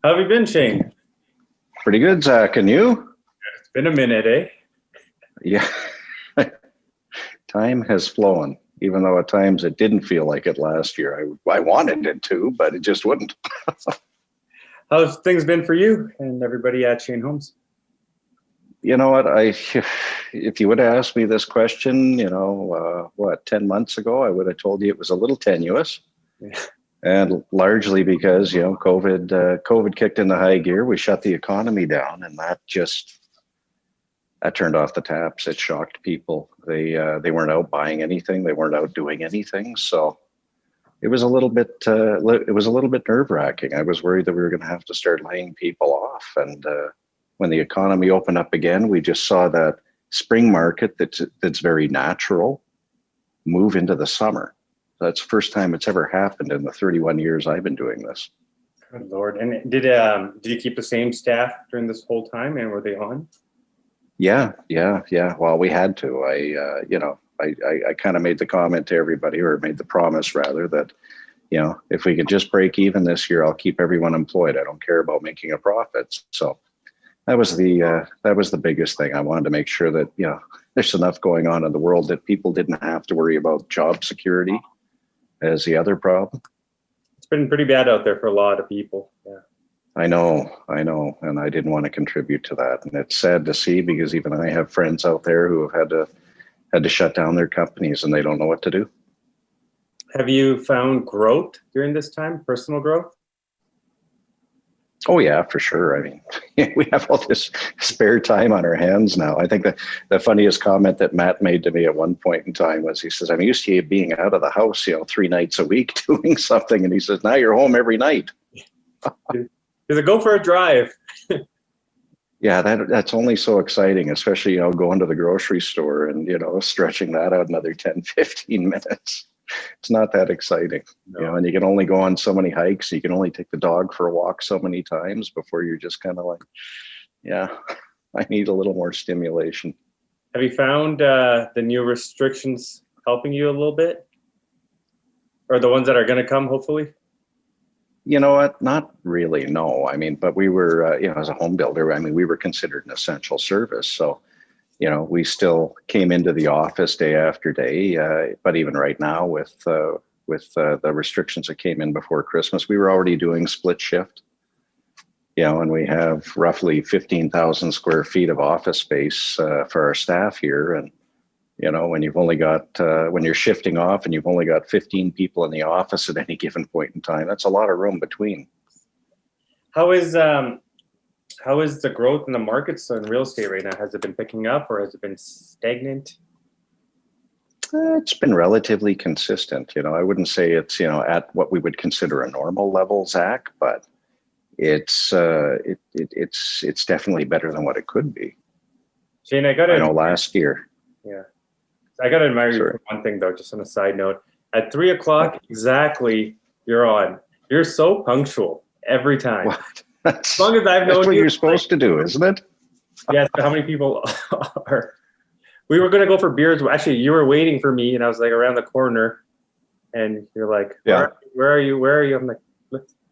How have you been, Shane? Pretty good, Zach. And you? It's been a minute, eh? Yeah, time has flown, even though at times it didn't feel like it last year. I wanted it to, but it just wouldn't. How's things been for you and everybody at Shane Homes? You know what? If you would have asked me this question, 10 months ago, I would have told you it was a little tenuous. Yeah. And largely because, COVID kicked into high gear. We shut the economy down, and that turned off the taps. It shocked people. They weren't out buying anything. They weren't out doing anything. So it was a little bit nerve wracking. I was worried that we were going to have to start laying people off. And when the economy opened up again, we just saw that spring market that's very natural move into the summer. That's the first time it's ever happened in the 31 years I've been doing this. Good Lord. And did you keep the same staff during this whole time, and were they on? Yeah. Well, we had to. I kind of made the comment to everybody, or made the promise rather, that, if we could just break even this year, I'll keep everyone employed. I don't care about making a profit. So that was the biggest thing. I wanted to make sure that, there's enough going on in the world that people didn't have to worry about job security as the other problem. It's been pretty bad out there for a lot of people. Yeah. I know, and I didn't want to contribute to that. And it's sad to see, because even I have friends out there who have had to shut down their companies, and they don't know what to do. Have you found growth during this time, personal growth? Oh yeah, for sure. I mean, we have all this spare time on our hands now. I think that the funniest comment that Matt made to me at one point in time was, he says, "I'm used to you being out of the house, 3 nights a week doing something." And he says, "Now you're home every night." Does it go for a drive? Yeah, that's only so exciting, especially, going to the grocery store and, stretching that out another 10, 15 minutes. It's not that exciting, No. And you can only go on so many hikes. You can only take the dog for a walk so many times before you're just kind of like, yeah, I need a little more stimulation. Have you found the new restrictions helping you a little bit? Or the ones that are going to come, hopefully? You know what? Not really, no. I mean, but we were, as a home builder, we were considered an essential service. So, we still came into the office day after day. But even right now, with the restrictions that came in before Christmas, we were already doing split shift. And we have roughly 15,000 square feet of office space for our staff here. And, when you've only got, when you're shifting off and you've only got 15 people in the office at any given point in time, that's a lot of room between. How is the growth in the markets in real estate right now? Has it been picking up, or has it been stagnant? It's been relatively consistent. I wouldn't say it's, at what we would consider a normal level, Zach, but it's definitely better than what it could be. Shane, I know last year. Yeah. I got to admire you for one thing, though, just on a side note. At 3 o'clock exactly, you're on. You're so punctual every time. What? As long as I've known that's what you're supposed to do, isn't it? Yes, but how many people are? We were going to go for beers. Actually, you were waiting for me, and I was like around the corner, and you're like, yeah. Where are you? Where are you? I'm like,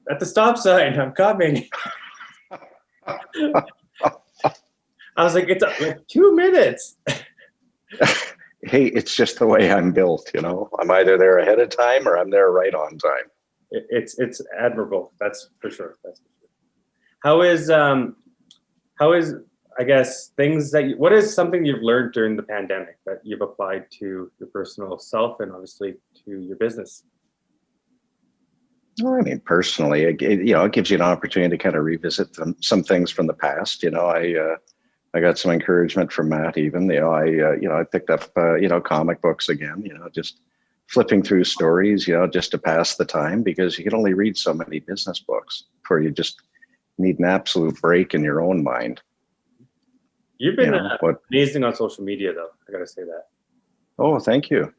at the stop sign. I'm coming. I was like, it's like 2 minutes. Hey, it's just the way I'm built, I'm either there ahead of time or I'm there right on time. It's admirable. That's for sure. How is I guess what is something you've learned during the pandemic that you've applied to your personal self and obviously to your business? Well, personally, it gives you an opportunity to kind of revisit some things from the past. I got some encouragement from Matt even. I picked up, comic books again, just flipping through stories, just to pass the time, because you can only read so many business books before you just need an absolute break in your own mind. You've been amazing on social media, though. I got to say that. Oh, thank you.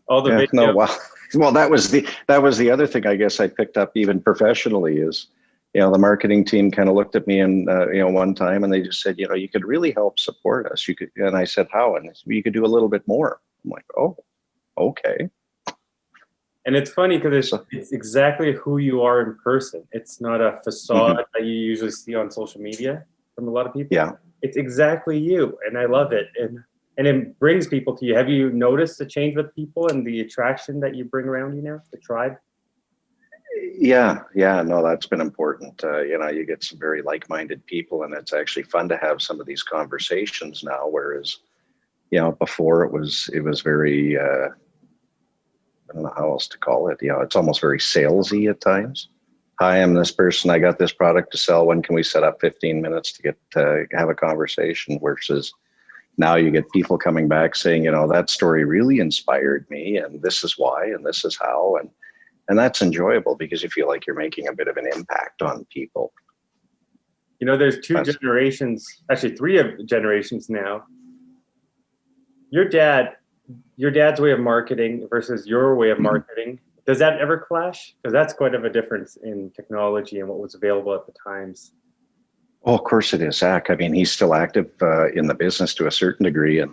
All the videos. No, well, that was the other thing I guess I picked up even professionally is, the marketing team kind of looked at me and, one time, and they just said, you could really help support us. You could, and I said, how? And they said, you could do a little bit more. I'm like, oh, okay. And it's funny because it's exactly who you are in person. It's not a facade that you usually see on social media from a lot of people. Yeah. It's exactly you, and I love it. And it brings people to you. Have you noticed the change with people and the attraction that you bring around you now, the tribe? Yeah, no, that's been important. You get some very like-minded people, and it's actually fun to have some of these conversations now. Whereas, before it was very, I don't know how else to call it. It's almost very salesy at times. Hi, I'm this person. I got this product to sell. When can we set up 15 minutes to get to have a conversation? Versus now you get people coming back saying, that story really inspired me, and this is why, and this is how, and that's enjoyable because you feel like you're making a bit of an impact on people. There's generations, actually generations now. Your dad's way of marketing versus your way of marketing. Does that ever clash? Because that's quite of a difference in technology and what was available at the times. Oh, of course it is, Zach. I mean, he's still active in the business to a certain degree. And,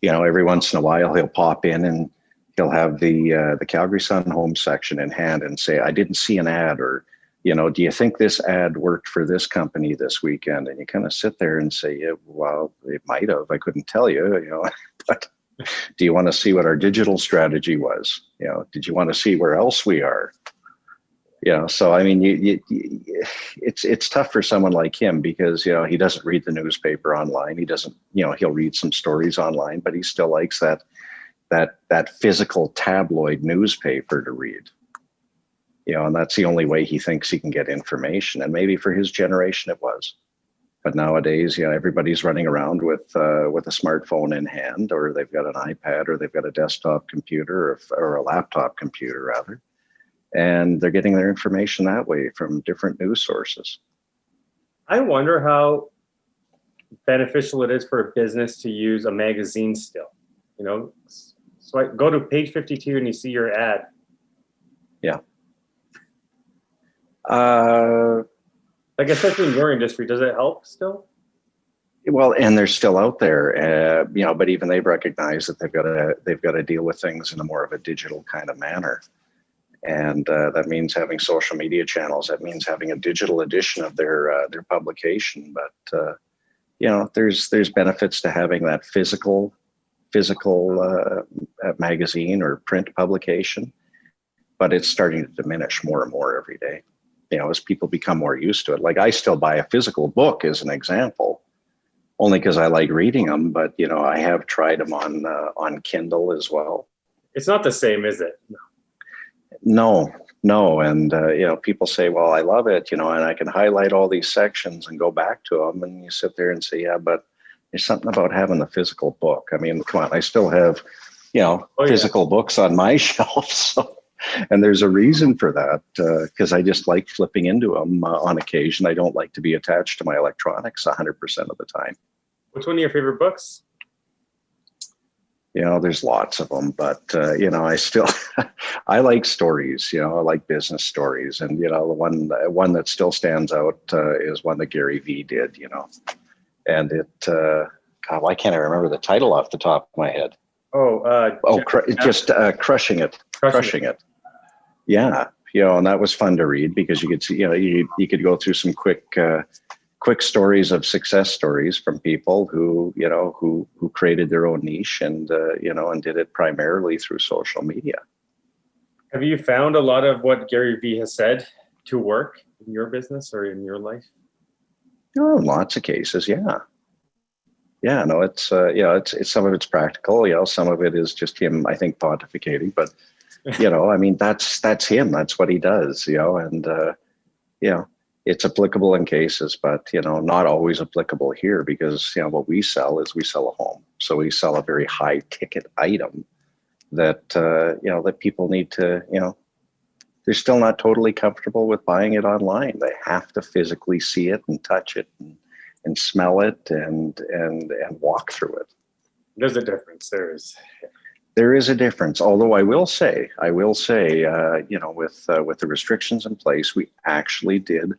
every once in a while he'll pop in and he'll have the Calgary Sun home section in hand and say, I didn't see an ad, or, do you think this ad worked for this company this weekend? And you kind of sit there and say, yeah, well, it might have. I couldn't tell you, but do you want to see what our digital strategy was? Did you want to see where else we are? So I mean, it's tough for someone like him because he doesn't read the newspaper online. He doesn't, he'll read some stories online, but he still likes that physical tabloid newspaper to read. And that's the only way he thinks he can get information. And maybe for his generation it was. But nowadays, everybody's running around with a smartphone in hand, or they've got an iPad, or they've got a desktop computer, or a laptop computer rather, and they're getting their information that way from different news sources. I wonder how beneficial it is for a business to use a magazine still. So I go to page 52 and you see your ad. Yeah. Like, especially in your industry, does it help still? Well, and they're still out there, but even they've recognized that they've got to deal with things in a more of a digital kind of manner, and that means having social media channels. That means having a digital edition of their publication. But there's benefits to having that physical magazine or print publication, but it's starting to diminish more and more every day. As people become more used to it. Like, I still buy a physical book as an example, only because I like reading them. But I have tried them on Kindle as well. It's not the same, is it? No. And people say, well, I love it, and I can highlight all these sections and go back to them. And you sit there and say, yeah, but there's something about having the physical book. I mean, come on, I still have physical books on my shelf. So. And there's a reason for that, because I just like flipping into them on occasion. I don't like to be attached to my electronics 100% of the time. What's one of your favorite books? There's lots of them, but, I still, I like stories, I like business stories. And, the one that still stands out is one that Gary Vee did, and it, God, why can't I remember the title off the top of my head? Crushing it. Crushing it. Yeah, and that was fun to read because you could see, you could go through some quick stories of success stories from people who created their own niche and and did it primarily through social media. Have you found a lot of what Gary Vee has said to work in your business or in your life? Oh, in lots of cases, yeah. Yeah, no, it's some of it's practical, some of it is just him, I think, pontificating, but I mean, that's him, that's what he does, and it's applicable in cases, but not always applicable here because what we sell is we sell a home, so we sell a very high ticket item that that people need to they're still not totally comfortable with buying it online. They have to physically see it and touch it and smell it and walk through it. There's a difference. There is a difference. Although I will say, with the restrictions in place, we actually did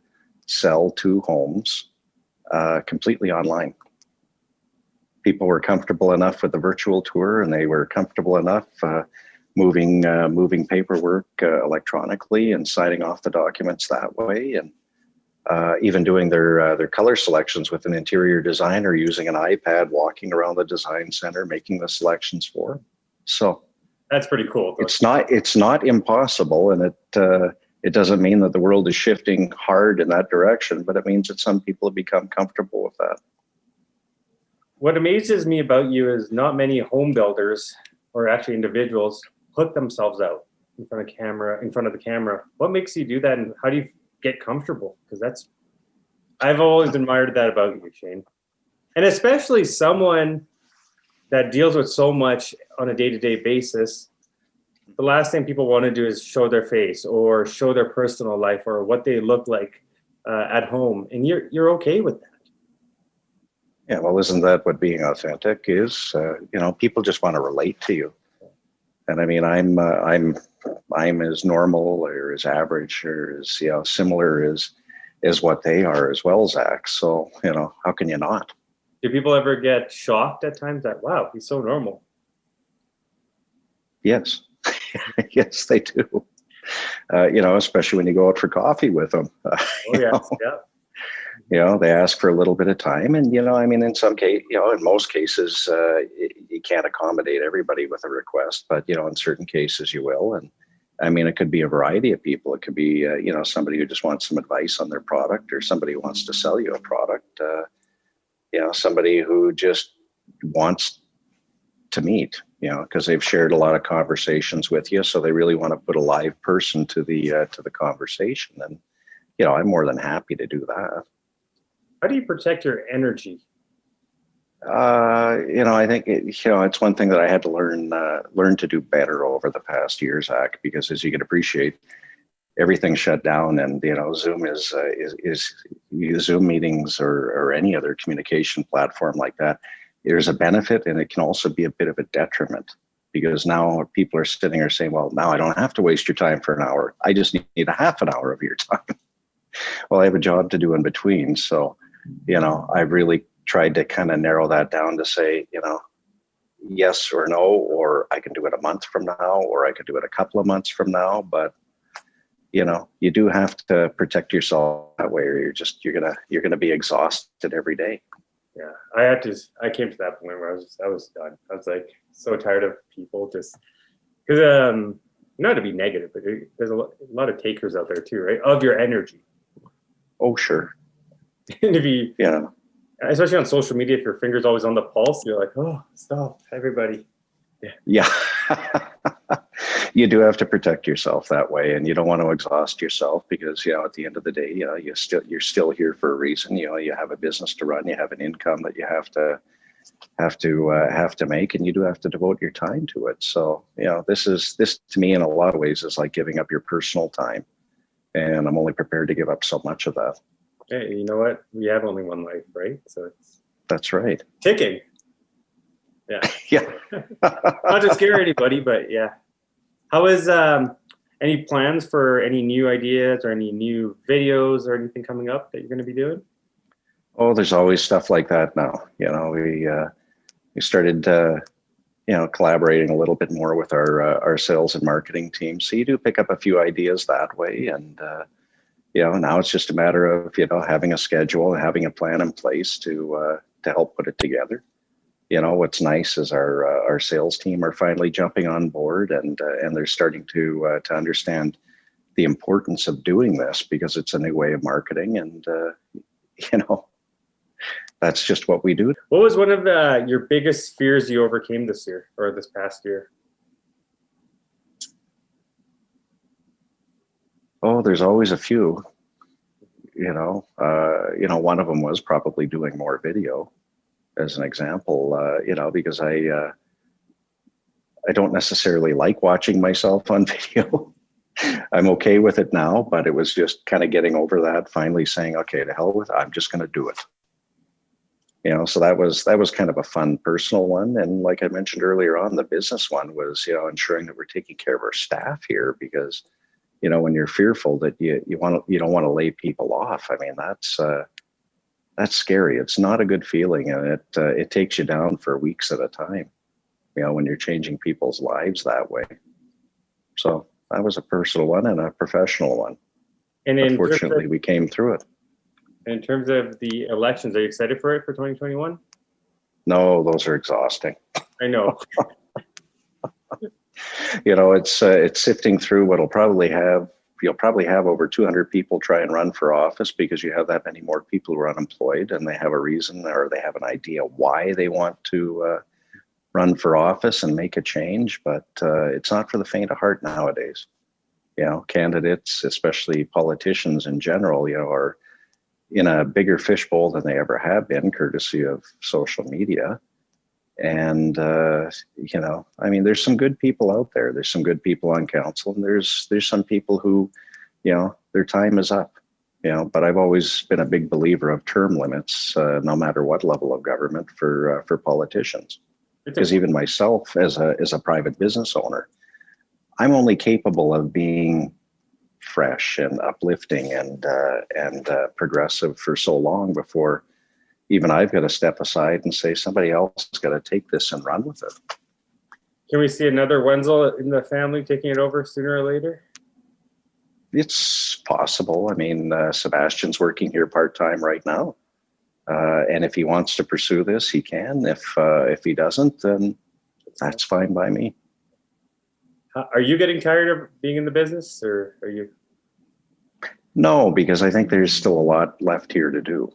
sell 2 homes completely online. People were comfortable enough with the virtual tour, and they were comfortable enough moving paperwork electronically and signing off the documents that way, and even doing their color selections with an interior designer using an iPad, walking around the design center, making the selections for them. So That's pretty cool. it's not impossible, and it doesn't mean that the world is shifting hard in that direction, but it means that some people have become comfortable with that. What amazes me about you is not many home builders, or actually individuals, put themselves out in front of the camera. What makes you do that, and how do you get comfortable? Because I've always admired that about you, Shane. And especially someone that deals with so much on a day-to-day basis. The last thing people want to do is show their face or show their personal life or what they look like at home. And you're okay with that. Yeah, well, isn't that what being authentic is? People just want to relate to you. And I mean, I'm as normal or as average or as similar as what they are as well, Zach. So how can you not? Do people ever get shocked at times that, wow, he's so normal? Yes, yes, they do. Especially when you go out for coffee with them. Yeah. They ask for a little bit of time, and in some case, in most cases, you can't accommodate everybody with a request, but in certain cases you will. And I mean, it could be a variety of people. It could be somebody who just wants some advice on their product, or somebody who wants to sell you a product. Somebody who just wants to meet, because they've shared a lot of conversations with you, so they really want to put a live person to the conversation. And I'm more than happy to do that. How do you protect your energy? I think it's one thing that I had to learn to do better over the past year, Zach, because as you can appreciate, everything's shut down, and Zoom is Zoom meetings or any other communication platform like that. There's a benefit, and it can also be a bit of a detriment, because now people are sitting there saying, well, now I don't have to waste your time for an hour. I just need a half an hour of your time. Well, I have a job to do in between. So, I've really tried to kind of narrow that down to say, yes or no, or I can do it a month from now, or I could do it a couple of months from now. But, you do have to protect yourself that way, or you're gonna be exhausted every day. Yeah, I came to that point where I was done. I was like so tired of people just because not to be negative, but there's a lot of takers out there too, right? Of your energy. Oh, sure. And especially on social media, if your finger's always on the pulse, you're like, oh, stop, everybody. Yeah. You do have to protect yourself that way, and you don't want to exhaust yourself, because at the end of the day, you're still here for a reason. You have a business to run, you have an income that you have to make, and you do have to devote your time to it. So this to me in a lot of ways is like giving up your personal time, and I'm only prepared to give up so much of that. Hey, you know what? We have only one life, right? So that's right. Ticking. Yeah. Yeah. Not to scare anybody, but yeah. How is any plans for any new ideas or any new videos or anything coming up that you're going to be doing? Oh, there's always stuff like that now. We started collaborating a little bit more with our sales and marketing team. So you do pick up a few ideas that way, and now it's just a matter of having a schedule and having a plan in place to help put it together. What's nice is our sales team are finally jumping on board, and they're starting to understand the importance of doing this, because it's a new way of marketing, and that's just what we do. What was one of your biggest fears you overcame this year or this past year? Oh, there's always a few. One of them was probably doing more video, as an example, because I don't necessarily like watching myself on video. I'm okay with it now, but it was just kind of getting over that, finally saying, okay, to hell with it, I'm just going to do it. So that was kind of a fun personal one. And like I mentioned earlier on, the business one was, ensuring that we're taking care of our staff here, because, when you're fearful that you don't want to lay people off. I mean, that's scary. It's not a good feeling, and it takes you down for weeks at a time, when you're changing people's lives that way. So that was a personal one and a professional one. And Unfortunately, we came through it. in terms of the elections, are you excited for it for 2021? No, those are exhausting. I know. It's sifting through what'll probably have, you'll probably have over 200 people try and run for office because you have that many more people who are unemployed and they have a reason or they have an idea why they want to run for office and make a change. But it's not for the faint of heart nowadays. Candidates, especially politicians in general, are in a bigger fishbowl than they ever have been, courtesy of social media. And, there's some good people out there. There's some good people on council, and there's some people who, their time is up, but I've always been a big believer of term limits, no matter what level of government for politicians. Because even myself as a private business owner, I'm only capable of being fresh and uplifting and progressive for so long before even I've got to step aside and say somebody else has got to take this and run with it. Can we see another Wenzel in the family taking it over sooner or later? It's possible. I mean, Sebastian's working here part-time right now. And if he wants to pursue this, he can. If he doesn't, then that's fine by me. Are you getting tired of being in the business, or are you? No, because I think there's still a lot left here to do.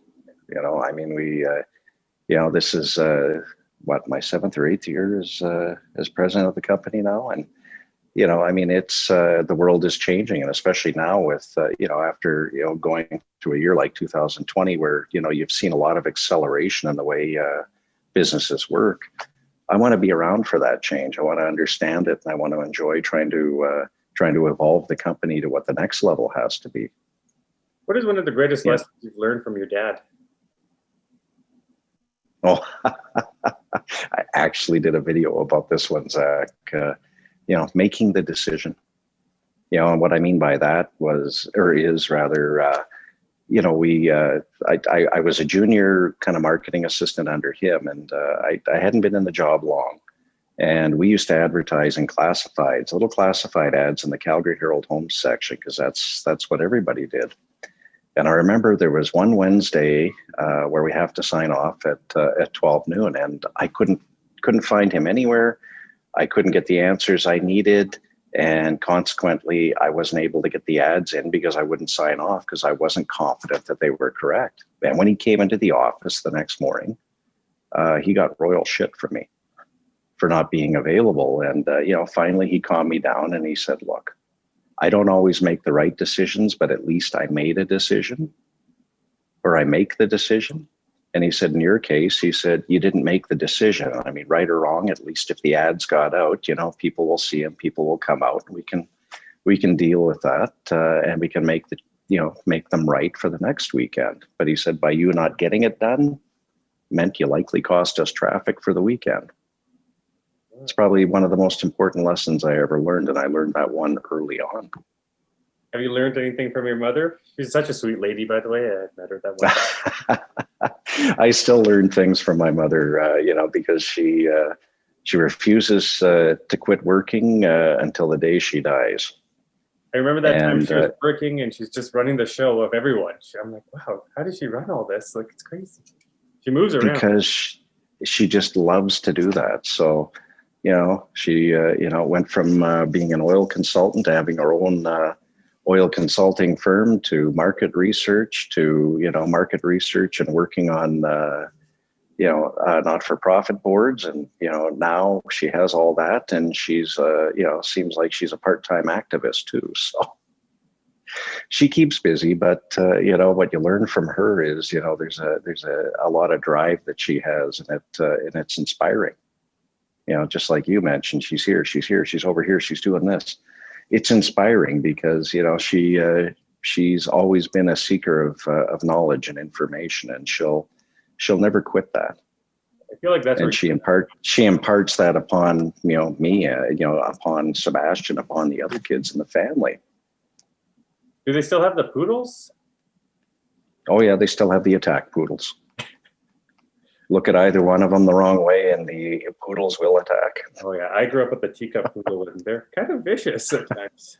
This is my 7th or 8th year as president of the company now, and it's the world is changing, and especially now with after going through a year like 2020, where you've seen a lot of acceleration in the way businesses work. I want to be around for that change. I want to understand it, and I want to enjoy trying to evolve the company to what the next level has to be. What is one of the greatest lessons you've learned from your dad? Oh, I actually did a video about this one, Zach. Making the decision. And what I mean by that is rather, I was a junior kind of marketing assistant under him, and I hadn't been in the job long. And we used to advertise in classifieds, little classified ads in the Calgary Herald Homes section, because that's what everybody did. And I remember there was one Wednesday where we have to sign off at 12 noon, and I couldn't find him anywhere. I couldn't get the answers I needed, and consequently, I wasn't able to get the ads in because I wouldn't sign off because I wasn't confident that they were correct. And when he came into the office the next morning, he got royal shit from me for not being available. And finally, he calmed me down and he said, "Look, I don't always make the right decisions, but at least I made a decision, or I make the decision." And he said, in your case, he said, you didn't make the decision. I mean, right or wrong, at least if the ads got out, people will see them, people will come out, and we can deal with that, and we can make them right for the next weekend. But he said, by you not getting it done meant you likely cost us traffic for the weekend. It's probably one of the most important lessons I ever learned, and I learned that one early on. Have you learned anything from your mother? She's such a sweet lady, by the way. I met her that one. I still learn things from my mother, because she refuses to quit working until the day she dies. I remember that time she was working and she's just running the show of everyone. I'm like, wow, how does she run all this? Like, it's crazy. She moves around. Because she just loves to do that. So, she, went from being an oil consultant to having her own oil consulting firm, to market research and working on, not-for-profit boards. And, now she has all that, and she's, seems like she's a part-time activist too. So she keeps busy, but, what you learn from her is, there's a lot of drive that she has, and it's inspiring. Just like you mentioned, she's here, she's over here, she's doing this. It's inspiring because, she's always been a seeker of knowledge and information, and she'll never quit that. I feel like that's, and she imparts that upon, me, upon Sebastian, upon the other kids in the family. Do they still have the poodles? Oh yeah, they still have the attack poodles. look at either one of them the wrong way and the poodles will attack. Oh yeah, I grew up with the teacup poodle, and they're kind of vicious sometimes.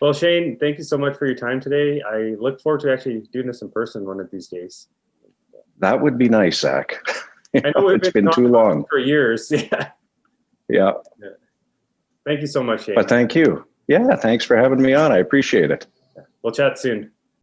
Well, Shane, thank you so much for your time today. I look forward to actually doing this in person one of these days. That would be nice, Zach. I know It's been too long. for years. Yeah. Yeah. Thank you so much, Shane. But thank you. Yeah, thanks for having me on. I appreciate it. We'll chat soon.